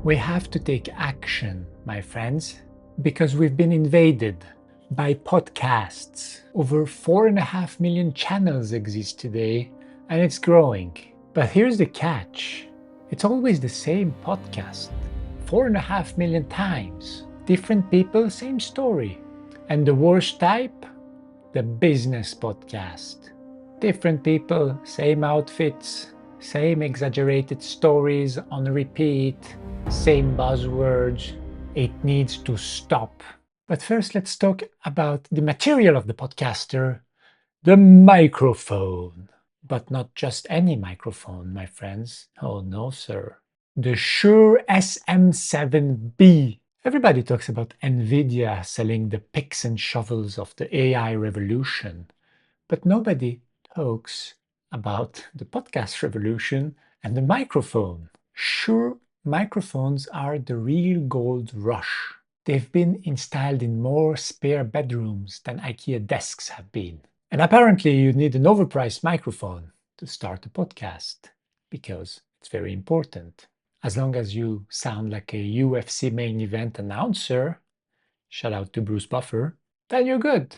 We have to take action, my friends, because we've been invaded by podcasts. Over 4.5 million channels exist today, and it's growing. But here's the catch. It's always the same podcast. 4.5 million times. Different people, same story. And the worst type? The business podcast. Different people, same outfits, same exaggerated stories on repeat, same buzzwords. It needs to stop. But first, let's talk about the material of the podcaster, the microphone. But not just any microphone, my friends. Oh no, sir. The Shure SM7B. Everybody talks about NVIDIA selling the picks and shovels of the AI revolution, but nobody talks about the podcast revolution and the microphone. Shure microphones are the real gold rush. They've been installed in more spare bedrooms than IKEA desks have been. And apparently you need an overpriced microphone to start a podcast because it's very important. As long as you sound like a UFC main event announcer, shout out to Bruce Buffer, then you're good.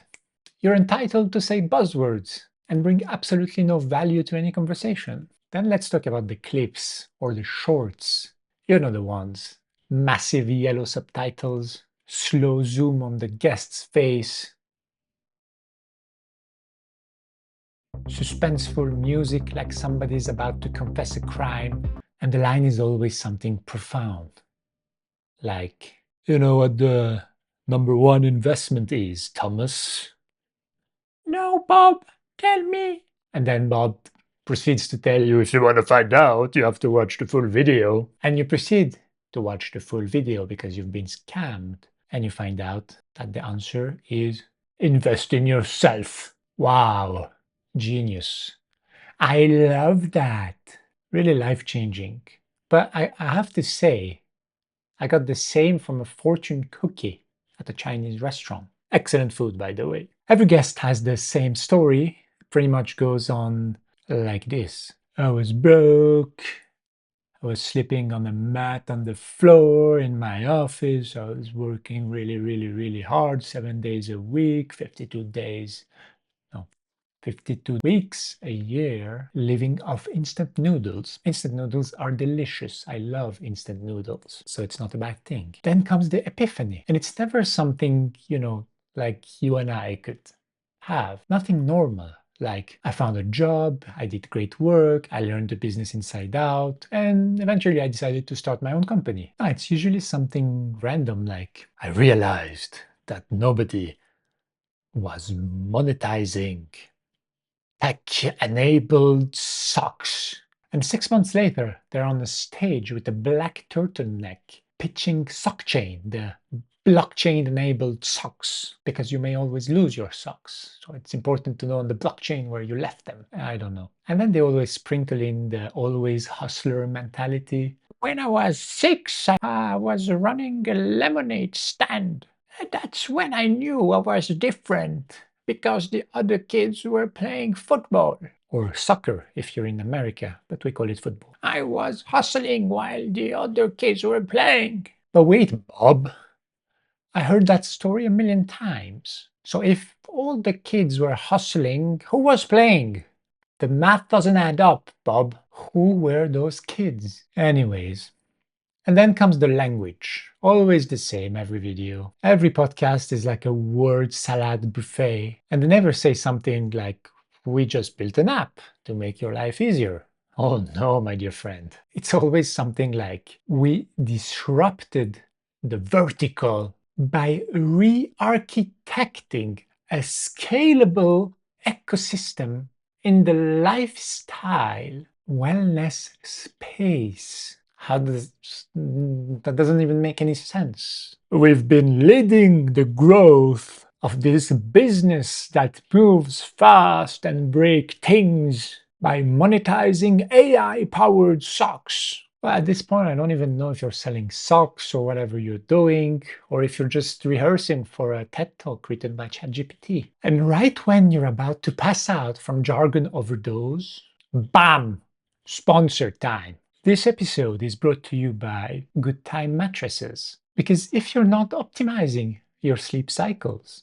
You're entitled to say buzzwords and bring absolutely no value to any conversation. Then let's talk about the clips or the shorts. You know the ones. Massive yellow subtitles, slow zoom on the guest's face, suspenseful music like somebody's about to confess a crime, and the line is always something profound. Like, you know what the number one investment is, Thomas? No, Bob, tell me. And then Bob proceeds to tell you, if you want to find out, you have to watch the full video. And you proceed to watch the full video because you've been scammed. And you find out that the answer is invest in yourself. Wow, genius. I love that. Really life-changing. But I have to say, I got the same from a fortune cookie at a Chinese restaurant. Excellent food, by the way. Every guest has the same story. Pretty much goes on like this. I was broke. I was sleeping on a mat on the floor in my office. I was working really hard, 7 days a week, 52 weeks a year living off instant noodles. Instant noodles are delicious. I love instant noodles, so it's not a bad thing. Then comes the epiphany, and it's never something, like you and I could have. Nothing normal. Like, I found a job, I did great work, I learned the business inside out, and eventually I decided to start my own company. No, it's usually something random, like, I realized that nobody was monetizing tech-enabled socks. And 6 months later, they're on the stage with a black turtleneck, pitching SockChain, the blockchain-enabled socks, because you may always lose your socks. So it's important to know on the blockchain where you left them. I don't know. And then they always sprinkle in the always hustler mentality. When I was 6, I was running a lemonade stand. That's when I knew I was different, because the other kids were playing football. Or soccer if you're in America, but we call it football. I was hustling while the other kids were playing. But wait, Bob. I heard that story a million times. So if all the kids were hustling, who was playing? The math doesn't add up, Bob. Who were those kids? Anyways. And then comes the language. Always the same every video. Every podcast is like a word salad buffet. And they never say something like, we just built an app to make your life easier. Oh no, my dear friend. It's always something like, we disrupted the vertical by re-architecting a scalable ecosystem in the lifestyle wellness space. That doesn't even make any sense. We've been leading the growth of this business that moves fast and breaks things by monetizing AI-powered socks. Well, at this point, I don't even know if you're selling socks or whatever you're doing, or if you're just rehearsing for a TED Talk written by ChatGPT. And right when you're about to pass out from jargon overdose, bam! Sponsor time. This episode is brought to you by Good Time Mattresses. Because if you're not optimizing your sleep cycles,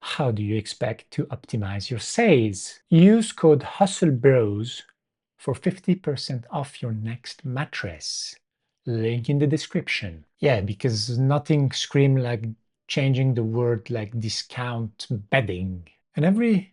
how do you expect to optimize your sales? Use code HustleBros for 50% off your next mattress. Link in the description. Yeah, because nothing screams like changing the word like discount bedding. And every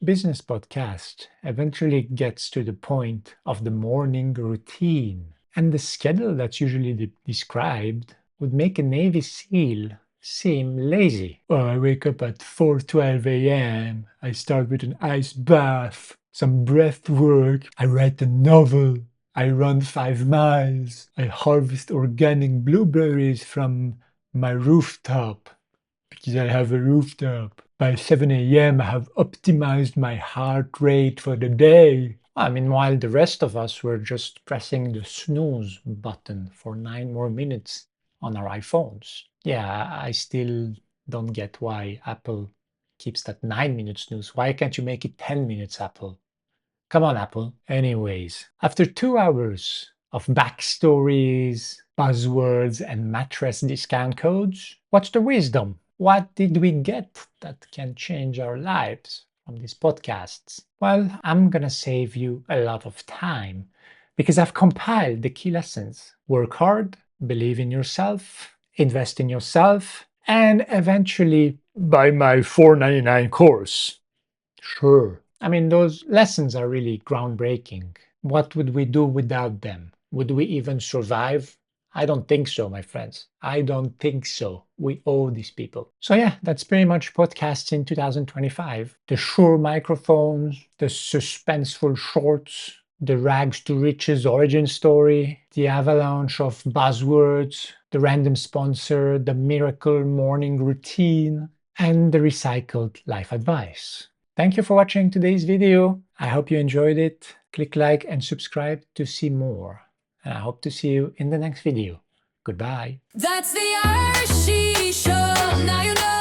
business podcast eventually gets to the point of the morning routine. And the schedule that's usually described would make a Navy SEAL seem lazy. Oh, I wake up at 4:12 a.m. I start with an ice bath, some breath work. I write a novel. I run 5 miles. I harvest organic blueberries from my rooftop because I have a rooftop. By 7 a.m., I have optimized my heart rate for the day. I mean, while the rest of us were just pressing the snooze button for 9 more minutes on our iPhones. Yeah, I still don't get why Apple keeps that 9-minute snooze. Why can't you make it 10 minutes, Apple? Come on, Apple. Anyways, after 2 hours of backstories, buzzwords, and mattress discount codes, what's the wisdom? What did we get that can change our lives from these podcasts? Well, I'm gonna save you a lot of time because I've compiled the key lessons. Work hard, believe in yourself, invest in yourself, and eventually buy my $4.99 course. Sure. I mean, those lessons are really groundbreaking. What would we do without them? Would we even survive? I don't think so, my friends. I don't think so. We owe these people. So yeah, that's pretty much podcasts in 2025. The Shure microphones, the suspenseful shorts, the rags to riches origin story, the avalanche of buzzwords, the random sponsor, the miracle morning routine, and the recycled life advice. Thank you for watching today's video. I hope you enjoyed it. Click like and subscribe to see more. And I hope to see you in the next video. Goodbye. That's the Hershey Show. Now you know.